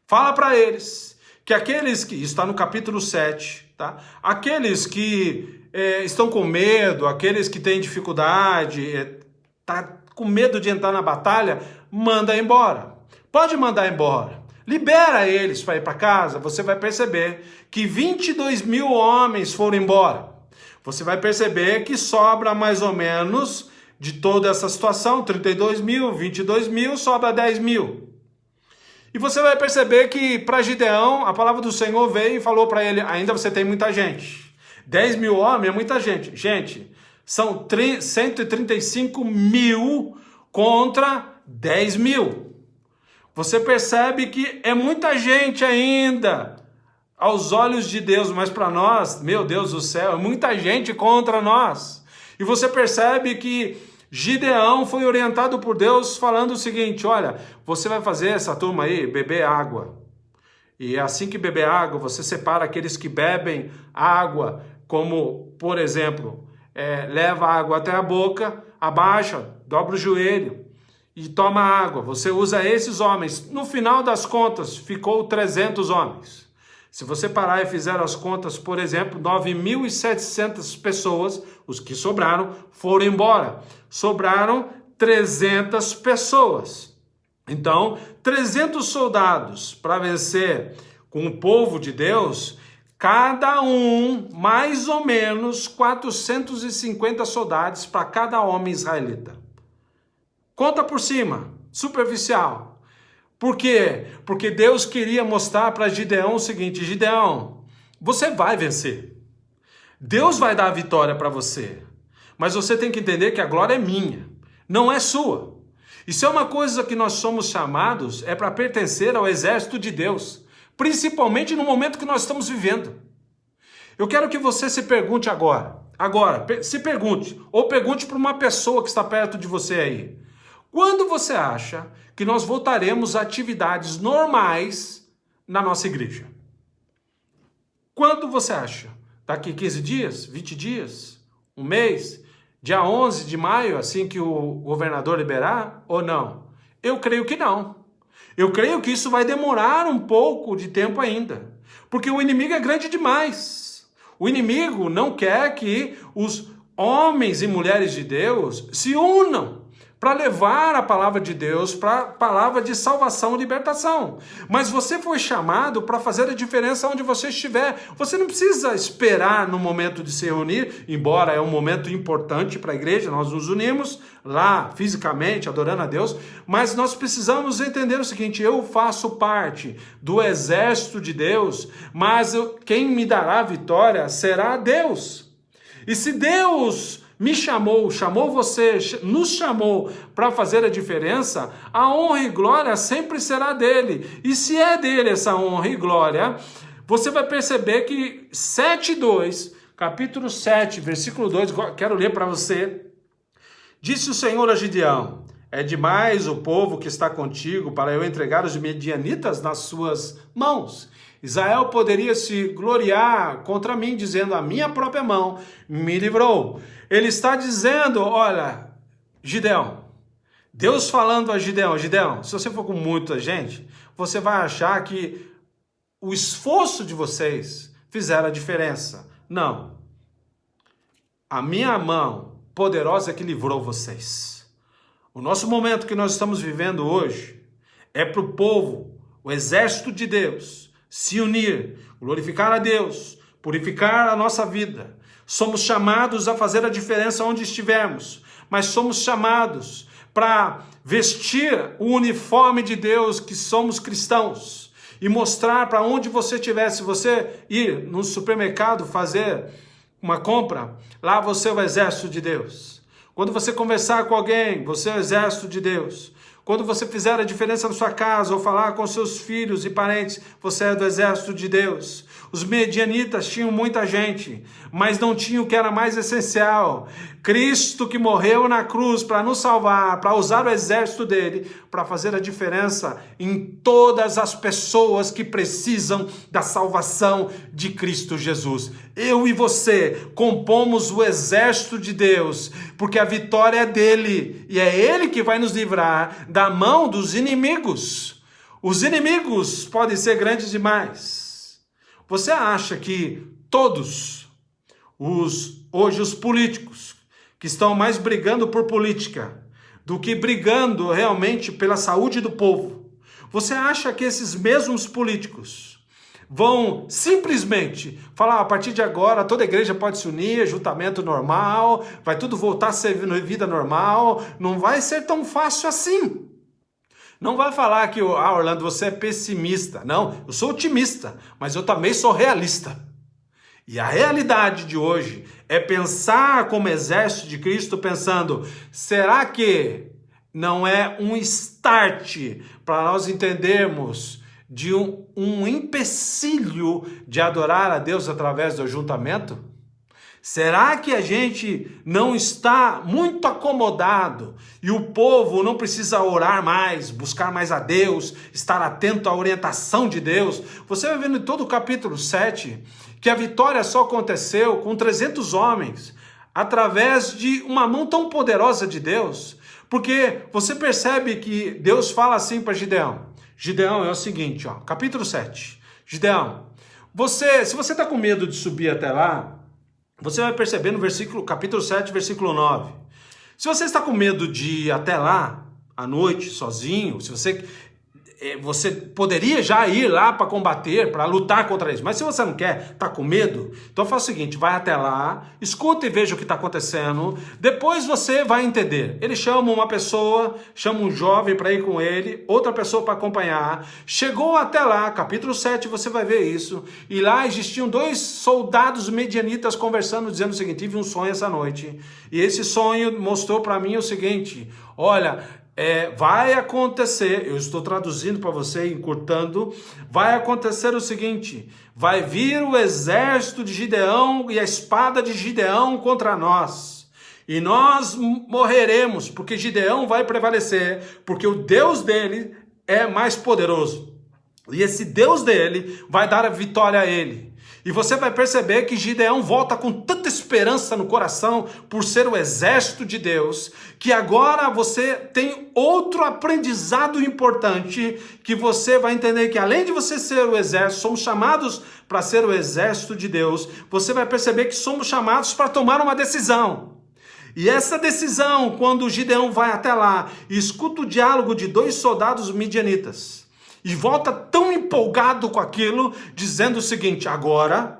fala para eles que aqueles que, está no capítulo 7, tá? Aqueles que estão com medo, aqueles que têm dificuldade, tá com medo de entrar na batalha, manda embora. Pode mandar embora. Libera eles para ir para casa, você vai perceber que 22 mil homens foram embora. Você vai perceber que sobra mais ou menos de toda essa situação, 32 mil, 22 mil, sobra 10 mil. E você vai perceber que para Gideão, a palavra do Senhor veio e falou para ele, ainda você tem muita gente. 10 mil homens é muita gente. Gente, são 135 mil contra 10 mil. Você percebe que é muita gente ainda aos olhos de Deus, mas para nós, meu Deus do céu, é muita gente contra nós. E você percebe que Gideão foi orientado por Deus falando o seguinte, olha, você vai fazer essa turma aí beber água. E assim que beber água, você separa aqueles que bebem água, como, por exemplo, leva a água até a boca, abaixa, dobra o joelho e toma água. Você usa esses homens. No final das contas, ficou 300 homens. Se você parar e fizer as contas, por exemplo, 9.700 pessoas, os que sobraram, foram embora. Sobraram 300 pessoas. Então, 300 soldados para vencer com o povo de Deus, cada um, mais ou menos, 450 soldados para cada homem israelita. Conta por cima, superficial. Por quê? Porque Deus queria mostrar para Gideão o seguinte: Gideão, você vai vencer. Deus vai dar a vitória para você. Mas você tem que entender que a glória é minha, não é sua. Isso é uma coisa que nós somos chamados, é para pertencer ao exército de Deus, principalmente no momento que nós estamos vivendo. Eu quero que você se pergunte agora, se pergunte, ou pergunte para uma pessoa que está perto de você aí. Quando você acha que nós voltaremos a atividades normais na nossa igreja? Quando você acha? Daqui 15 dias? 20 dias? Um mês? Dia 11 de maio, assim que o governador liberar, ou não? Eu creio que não. Eu creio que isso vai demorar um pouco de tempo ainda, porque o inimigo é grande demais. O inimigo não quer que os homens e mulheres de Deus se unam para levar a palavra de Deus, para a palavra de salvação e libertação. Mas você foi chamado para fazer a diferença onde você estiver. Você não precisa esperar no momento de se reunir, embora é um momento importante para a igreja, nós nos unimos lá fisicamente, adorando a Deus, mas nós precisamos entender o seguinte: eu faço parte do exército de Deus, mas quem me dará a vitória será Deus. E se Deus me chamou você, nos chamou para fazer a diferença, a honra e glória sempre será dele. E se é dele essa honra e glória, você vai perceber que 7:2, capítulo 7, versículo 2, quero ler para você. Disse o Senhor a Gideão: é demais o povo que está contigo para eu entregar os medianitas nas suas mãos. Israel poderia se gloriar contra mim, dizendo: a minha própria mão me livrou. Ele está dizendo: olha, Gideão, Deus falando a Gideão: Gideão, se você for com muita gente, você vai achar que o esforço de vocês fizeram a diferença. Não. A minha mão poderosa é que livrou vocês. O nosso momento que nós estamos vivendo hoje é para o povo, o exército de Deus, se unir, glorificar a Deus, purificar a nossa vida. Somos chamados a fazer a diferença onde estivermos, mas somos chamados para vestir o uniforme de Deus, que somos cristãos, e mostrar para onde você estiver. Se você ir no supermercado fazer uma compra, lá você é o exército de Deus. Quando você conversar com alguém, você é o exército de Deus. Quando você fizer a diferença na sua casa ou falar com seus filhos e parentes, você é do exército de Deus. Os medianitas tinham muita gente, mas não tinham o que era mais essencial. Cristo que morreu na cruz para nos salvar, para usar o exército dele, para fazer a diferença em todas as pessoas que precisam da salvação de Cristo Jesus. Eu e você compomos o exército de Deus, porque a vitória é dele, e é ele que vai nos livrar da mão dos inimigos. Os inimigos podem ser grandes demais. Você acha que todos hoje os políticos que estão mais brigando por política do que brigando realmente pela saúde do povo, você acha que esses mesmos políticos vão simplesmente falar: a partir de agora toda a igreja pode se unir, ajuntamento normal, vai tudo voltar a ser vida normal? Não vai ser tão fácil assim. Não vai falar que, Orlando, você é pessimista. Não, eu sou otimista, mas eu também sou realista. E a realidade de hoje é pensar como exército de Cristo, pensando: será que não é um start para nós entendermos de um empecilho de adorar a Deus através do ajuntamento? Será que a gente não está muito acomodado e o povo não precisa orar mais, buscar mais a Deus, estar atento à orientação de Deus? Você vai vendo em todo o capítulo 7 que a vitória só aconteceu com 300 homens, através de uma mão tão poderosa de Deus, porque você percebe que Deus fala assim para Gideão. Gideão, é o seguinte, capítulo 7. Gideão, se você está com medo de subir até lá, você vai perceber no capítulo 7, versículo 9. Se você está com medo de ir até lá, à noite, sozinho, você poderia já ir lá para combater, para lutar contra eles. Mas se você não quer, tá com medo, então faz o seguinte, vai até lá, escuta e veja o que está acontecendo, depois você vai entender. Ele chama uma pessoa, chama um jovem para ir com ele, outra pessoa para acompanhar. Chegou até lá, capítulo 7, você vai ver isso, e lá existiam 2 soldados medianitas conversando, dizendo o seguinte, tive um sonho essa noite, e esse sonho mostrou para mim o seguinte, olha, vai acontecer, eu estou traduzindo para você, encurtando, vai acontecer o seguinte, vai vir o exército de Gideão e a espada de Gideão contra nós, e nós morreremos, porque Gideão vai prevalecer, porque o Deus dele é mais poderoso, e esse Deus dele vai dar a vitória a ele. E você vai perceber que Gideão volta com tanta esperança no coração por ser o exército de Deus, que agora você tem outro aprendizado importante, que você vai entender que além de você ser o exército, somos chamados para ser o exército de Deus, você vai perceber que somos chamados para tomar uma decisão. E essa decisão, quando Gideão vai até lá e escuta o diálogo de 2 soldados midianitas, e volta tão empolgado com aquilo, dizendo o seguinte, agora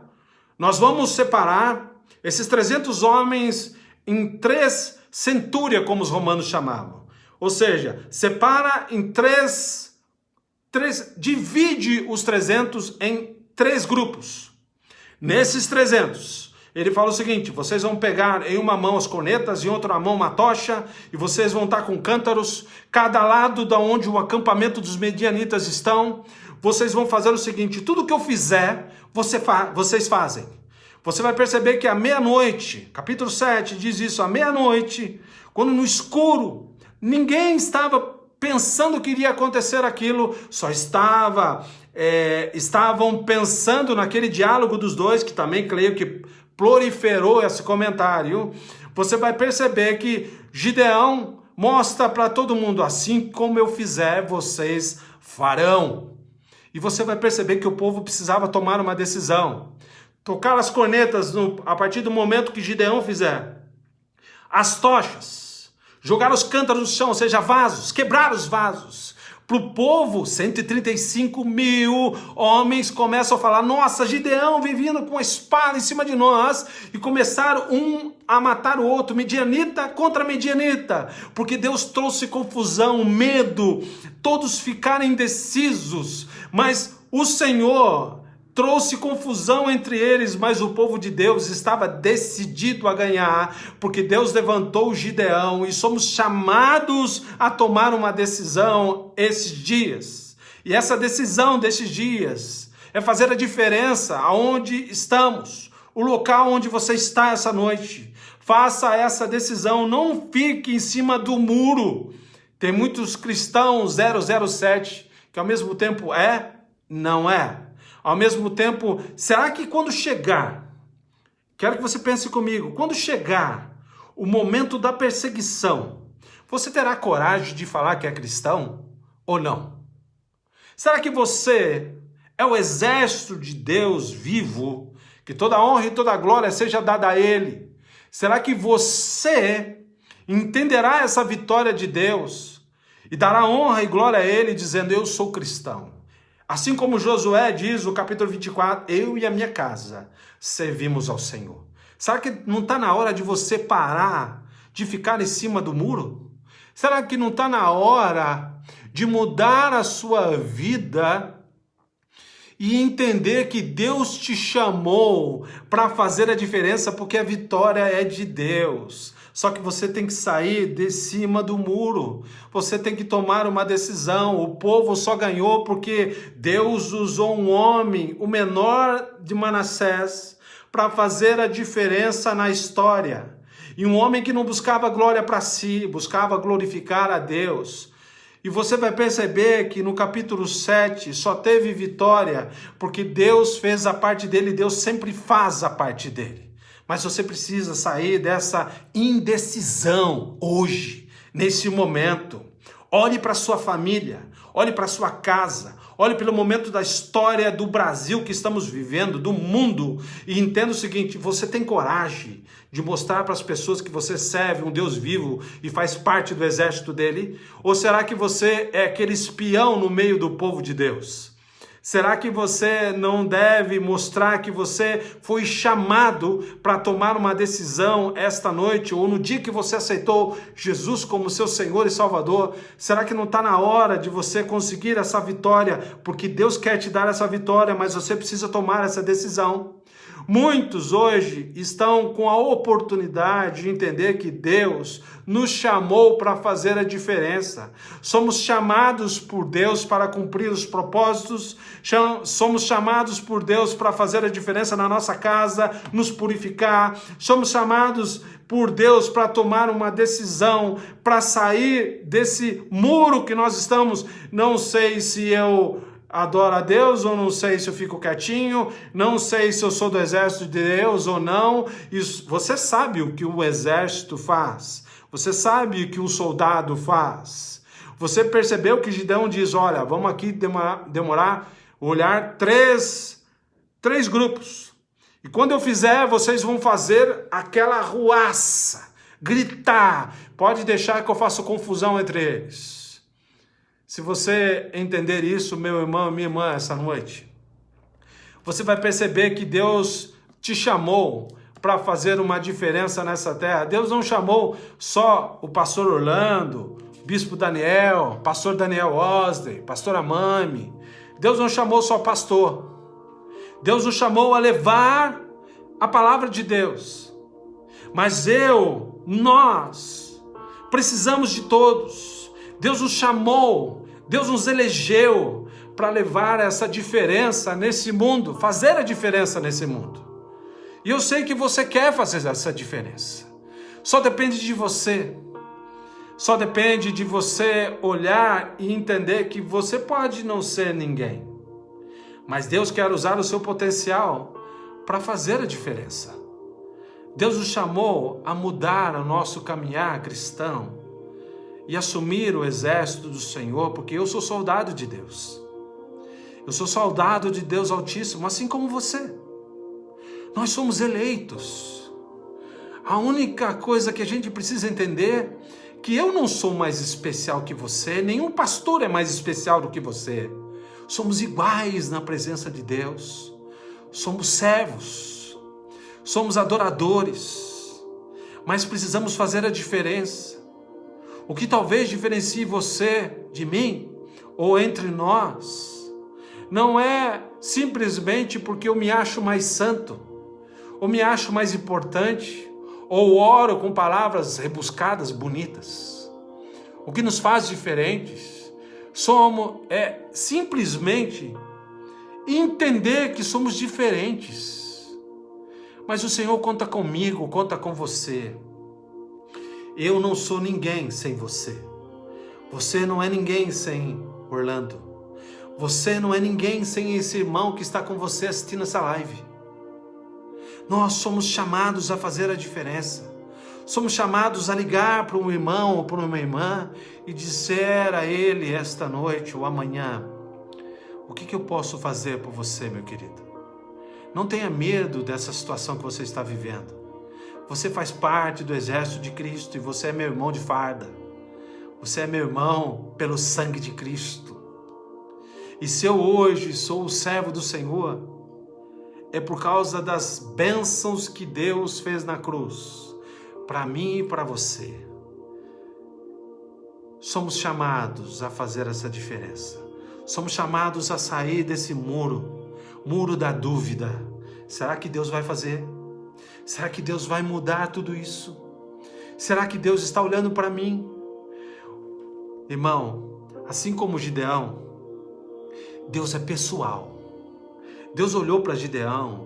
nós vamos separar esses 300 homens em 3 centúrias, como os romanos chamavam. Ou seja, separa em 3, divide os 300 em 3 grupos. Nesses 300, ele fala o seguinte, vocês vão pegar em uma mão as cornetas, em outra mão uma tocha, e vocês vão estar com cântaros, cada lado da onde o acampamento dos medianitas estão, vocês vão fazer o seguinte, tudo que eu fizer, vocês fazem. Você vai perceber que à meia-noite, capítulo 7 diz isso, à meia-noite, quando no escuro, ninguém estava pensando que iria acontecer aquilo, só estavam pensando naquele diálogo dos 2, que também creio que proliferou esse comentário, você vai perceber que Gideão mostra para todo mundo, assim como eu fizer, vocês farão. E você vai perceber que o povo precisava tomar uma decisão. Tocar as cornetas a partir do momento que Gideão fizer. As tochas. Jogar os cântaros no chão, ou seja, vasos. Quebrar os vasos. Para o povo, 135 mil homens começam a falar, nossa, Gideão vem vindo com a espada em cima de nós, e começaram um a matar o outro, medianita contra medianita, porque Deus trouxe confusão, medo, todos ficaram indecisos, mas o Senhor trouxe confusão entre eles, mas o povo de Deus estava decidido a ganhar, porque Deus levantou Gideão e somos chamados a tomar uma decisão esses dias. E essa decisão desses dias é fazer a diferença aonde estamos, o local onde você está essa noite. Faça essa decisão, não fique em cima do muro. Tem muitos cristãos 007 que ao mesmo tempo não é. Ao mesmo tempo, será que quando chegar, quero que você pense comigo, quando chegar o momento da perseguição, você terá coragem de falar que é cristão ou não? Será que você é o exército de Deus vivo, que toda honra e toda glória seja dada a Ele? Será que você entenderá essa vitória de Deus e dará honra e glória a Ele, dizendo, eu sou cristão? Assim como Josué diz no capítulo 24, eu e a minha casa servimos ao Senhor. Será que não está na hora de você parar de ficar em cima do muro? Será que não está na hora de mudar a sua vida e entender que Deus te chamou para fazer a diferença, porque a vitória é de Deus? Só que você tem que sair de cima do muro. Você tem que tomar uma decisão. O povo só ganhou porque Deus usou um homem, o menor de Manassés, para fazer a diferença na história. E um homem que não buscava glória para si, buscava glorificar a Deus. E você vai perceber que no capítulo 7 só teve vitória porque Deus fez a parte dele, Deus sempre faz a parte dele. Mas você precisa sair dessa indecisão hoje, nesse momento. Olhe para a sua família, olhe para a sua casa, olhe pelo momento da história do Brasil que estamos vivendo, do mundo, e entenda o seguinte: você tem coragem de mostrar para as pessoas que você serve um Deus vivo e faz parte do exército dele? Ou será que você é aquele espião no meio do povo de Deus? Será que você não deve mostrar que você foi chamado para tomar uma decisão esta noite, ou no dia que você aceitou Jesus como seu Senhor e Salvador? Será que não está na hora de você conseguir essa vitória? Porque Deus quer te dar essa vitória, mas você precisa tomar essa decisão. Muitos hoje estão com a oportunidade de entender que Deus nos chamou para fazer a diferença. Somos chamados por Deus para cumprir os propósitos, somos chamados por Deus para fazer a diferença na nossa casa, nos purificar, somos chamados por Deus para tomar uma decisão, para sair desse muro que nós estamos. Não sei se eu adoro a Deus ou não sei se eu fico quietinho, não sei se eu sou do exército de Deus ou não. Isso, você sabe o que o exército faz, você sabe o que o soldado faz. Você percebeu que Gideão diz: olha, vamos aqui olhar três grupos, e quando eu fizer, vocês vão fazer aquela ruaça, gritar, pode deixar que eu faça confusão entre eles. Se você entender isso, meu irmão e minha irmã, essa noite, você vai perceber que Deus te chamou para fazer uma diferença nessa terra. Deus não chamou só o pastor Orlando, bispo Daniel, pastor Daniel Osley, pastor Amami. Deus não chamou só pastor. Deus nos chamou a levar a palavra de Deus. Mas nós precisamos de todos. Deus nos chamou, Deus nos elegeu para levar essa diferença nesse mundo, fazer a diferença nesse mundo. E eu sei que você quer fazer essa diferença. Só depende de você. Só depende de você olhar e entender que você pode não ser ninguém, mas Deus quer usar o seu potencial para fazer a diferença. Deus nos chamou a mudar o nosso caminhar cristão e assumir o exército do Senhor, porque eu sou soldado de Deus. Eu sou soldado de Deus Altíssimo, assim como você. Nós somos eleitos. A única coisa que a gente precisa entender é que eu não sou mais especial que você, nenhum pastor é mais especial do que você. Somos iguais na presença de Deus. Somos servos. Somos adoradores. Mas precisamos fazer a diferença. O que talvez diferencie você de mim, ou entre nós, não é simplesmente porque eu me acho mais santo, ou me acho mais importante, ou oro com palavras rebuscadas, bonitas. O que nos faz diferentes é simplesmente entender que somos diferentes. Mas o Senhor conta comigo, conta com você. Eu não sou ninguém sem você. Você não é ninguém sem Orlando. Você não é ninguém sem esse irmão que está com você assistindo essa live. Nós somos chamados a fazer a diferença. Somos chamados a ligar para um irmão ou para uma irmã e dizer a ele esta noite ou amanhã: o que eu posso fazer por você, meu querido? Não tenha medo dessa situação que você está vivendo. Você faz parte do exército de Cristo e você é meu irmão de farda. Você é meu irmão pelo sangue de Cristo. E se eu hoje sou o servo do Senhor, é por causa das bênçãos que Deus fez na cruz, para mim e para você. Somos chamados a fazer essa diferença. Somos chamados a sair desse muro da dúvida. Será que Deus vai fazer? Será que Deus vai mudar tudo isso? Será que Deus está olhando para mim? Irmão, assim como Gideão, Deus é pessoal. Deus olhou para Gideão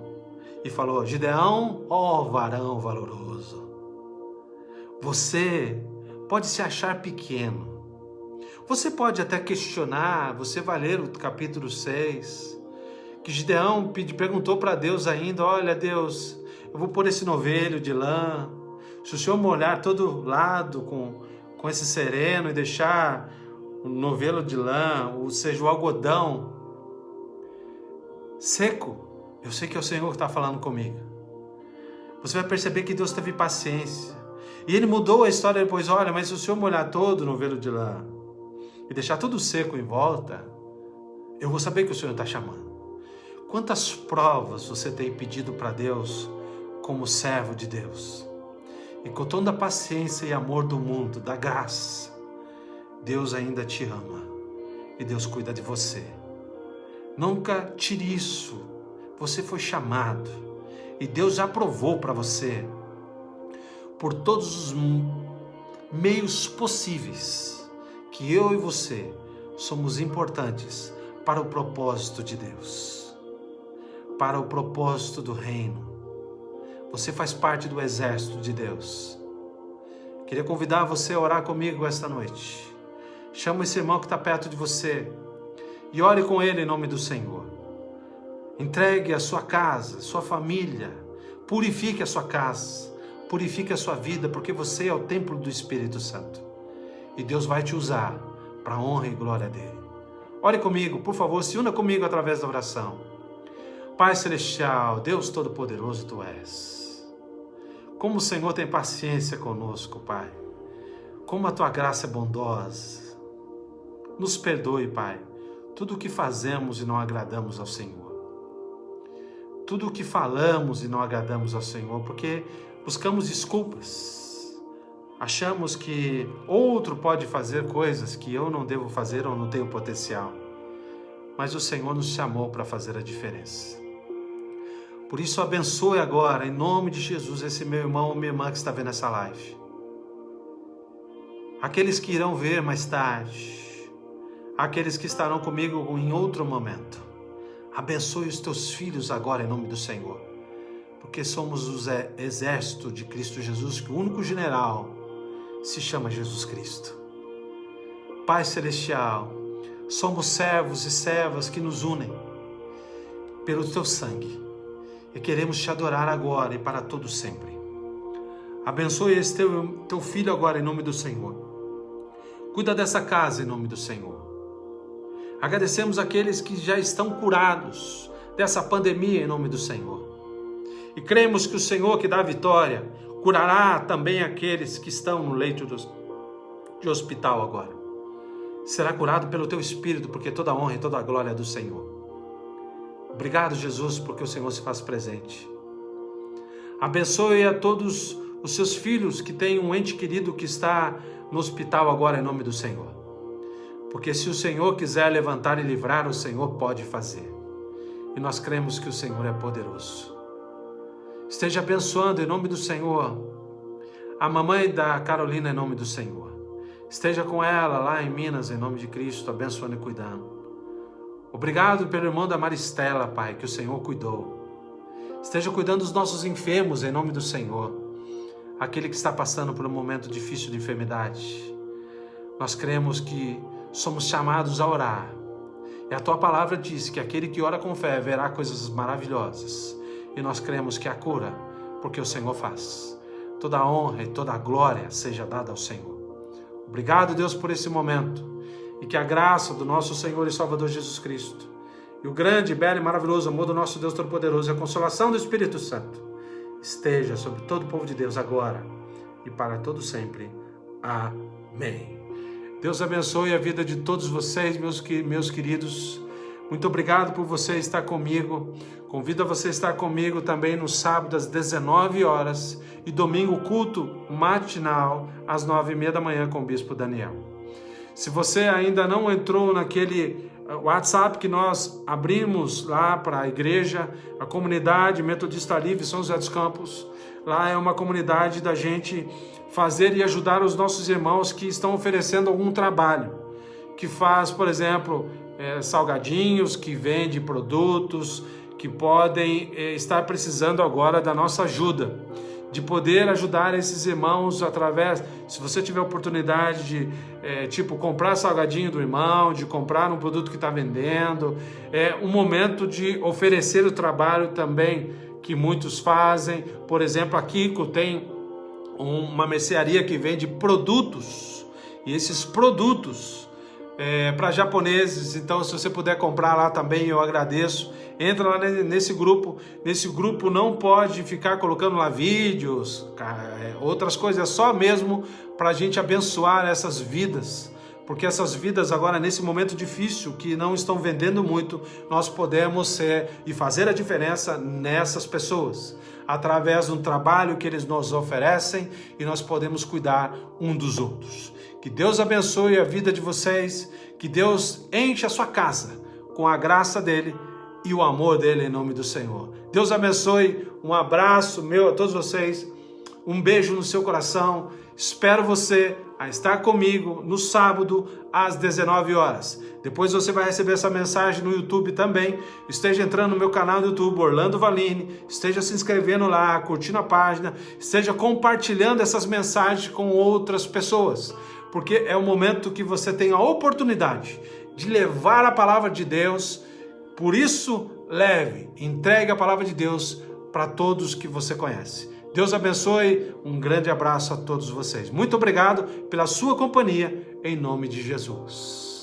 e falou: Gideão, ó varão valoroso, você pode se achar pequeno, você pode até questionar. Você vai ler o capítulo 6, que Gideão perguntou para Deus ainda: olha Deus, eu vou pôr esse novelho de lã, se o Senhor molhar todo lado com esse sereno e deixar novelo de lã, ou seja, o algodão seco, eu sei que é o Senhor que está falando comigo. Você vai perceber que Deus teve paciência. E Ele mudou a história depois. Olha, mas se o Senhor molhar todo o novelo de lã e deixar tudo seco em volta, eu vou saber que o Senhor está chamando. Quantas provas você tem pedido para Deus como servo de Deus? E com toda a paciência e amor do mundo, da graça, Deus ainda te ama e Deus cuida de você. Nunca tire isso. Você foi chamado e Deus aprovou para você por todos os meios possíveis que eu e você somos importantes para o propósito de Deus, para o propósito do reino. Você faz parte do exército de Deus. Queria convidar você a orar comigo esta noite. Chama esse irmão que está perto de você e ore com ele em nome do Senhor. Entregue a sua casa, sua família, purifique a sua casa, purifique a sua vida, porque você é o templo do Espírito Santo. E Deus vai te usar para a honra e glória dele. Ore comigo, por favor, se una comigo através da oração. Pai Celestial, Deus Todo-Poderoso Tu és. Como o Senhor tem paciência conosco, Pai. Como a Tua graça é bondosa. Nos perdoe, Pai, tudo o que fazemos e não agradamos ao Senhor. Tudo o que falamos e não agradamos ao Senhor, porque buscamos desculpas. Achamos que outro pode fazer coisas que eu não devo fazer ou não tenho potencial. Mas o Senhor nos chamou para fazer a diferença. Por isso, abençoe agora, em nome de Jesus, esse meu irmão ou minha irmã que está vendo essa live. Aqueles que irão ver mais tarde. Aqueles que estarão comigo em outro momento. Abençoe os teus filhos agora, em nome do Senhor. Porque somos o exército de Cristo Jesus, que o único general se chama Jesus Cristo. Pai Celestial, somos servos e servas que nos unem pelo teu sangue. E queremos te adorar agora e para todo sempre. Abençoe esse teu filho agora em nome do Senhor. Cuida dessa casa em nome do Senhor. Agradecemos aqueles que já estão curados dessa pandemia em nome do Senhor. E cremos que o Senhor que dá a vitória curará também aqueles que estão no leito de hospital agora. Será curado pelo teu Espírito, porque toda a honra e toda a glória é do Senhor. Obrigado, Jesus, porque o Senhor se faz presente. Abençoe a todos os seus filhos que têm um ente querido que está no hospital agora em nome do Senhor. Porque se o Senhor quiser levantar e livrar, o Senhor pode fazer. E nós cremos que o Senhor é poderoso. Esteja abençoando em nome do Senhor a mamãe da Carolina em nome do Senhor. Esteja com ela lá em Minas em nome de Cristo, abençoando e cuidando. Obrigado pelo irmão da Maristela, Pai, que o Senhor cuidou. Esteja cuidando dos nossos enfermos em nome do Senhor. Aquele que está passando por um momento difícil de enfermidade. Nós cremos que somos chamados a orar. E a Tua palavra diz que aquele que ora com fé verá coisas maravilhosas. E nós cremos que a cura, porque o Senhor faz. Toda a honra e toda a glória seja dada ao Senhor. Obrigado, Deus, por esse momento. E que a graça do nosso Senhor e Salvador Jesus Cristo, e o grande, belo e maravilhoso amor do nosso Deus Todo-Poderoso, e a consolação do Espírito Santo, esteja sobre todo o povo de Deus agora e para todo sempre. Amém. Deus abençoe a vida de todos vocês, meus queridos. Muito obrigado por você estar comigo. Convido a você a estar comigo também no sábado às 19 horas e domingo culto matinal às 9h30 da manhã com o Bispo Daniel. Se você ainda não entrou naquele WhatsApp que nós abrimos lá para a igreja, a comunidade Metodista Livre São José dos Campos, lá é uma comunidade da gente fazer e ajudar os nossos irmãos que estão oferecendo algum trabalho, que faz, por exemplo, salgadinhos, que vende produtos, que podem estar precisando agora da nossa ajuda, de poder ajudar esses irmãos através, se você tiver oportunidade de, comprar salgadinho do irmão, de comprar um produto que está vendendo, é um momento de oferecer o trabalho também que muitos fazem. Por exemplo, a Kiko tem uma mercearia que vende produtos, e esses produtos para japoneses. Então, se você puder comprar lá também, eu agradeço. Entra lá nesse grupo. Nesse grupo não pode ficar colocando lá vídeos, outras coisas, é só mesmo para a gente abençoar essas vidas. Porque essas vidas agora, nesse momento difícil, que não estão vendendo muito, nós podemos ser e fazer a diferença nessas pessoas, através de um trabalho que eles nos oferecem, e nós podemos cuidar um dos outros. Que Deus abençoe a vida de vocês, que Deus enche a sua casa com a graça dele e o amor dele em nome do Senhor. Deus abençoe, um abraço meu a todos vocês, um beijo no seu coração. Espero você a estar comigo no sábado às 19 horas. Depois você vai receber essa mensagem no YouTube também. Esteja entrando no meu canal do YouTube, Orlando Valini. Esteja se inscrevendo lá, curtindo a página. Esteja compartilhando essas mensagens com outras pessoas. Porque é o momento que você tem a oportunidade de levar a palavra de Deus. Por isso, entregue a palavra de Deus para todos que você conhece. Deus abençoe, um grande abraço a todos vocês. Muito obrigado pela sua companhia, em nome de Jesus.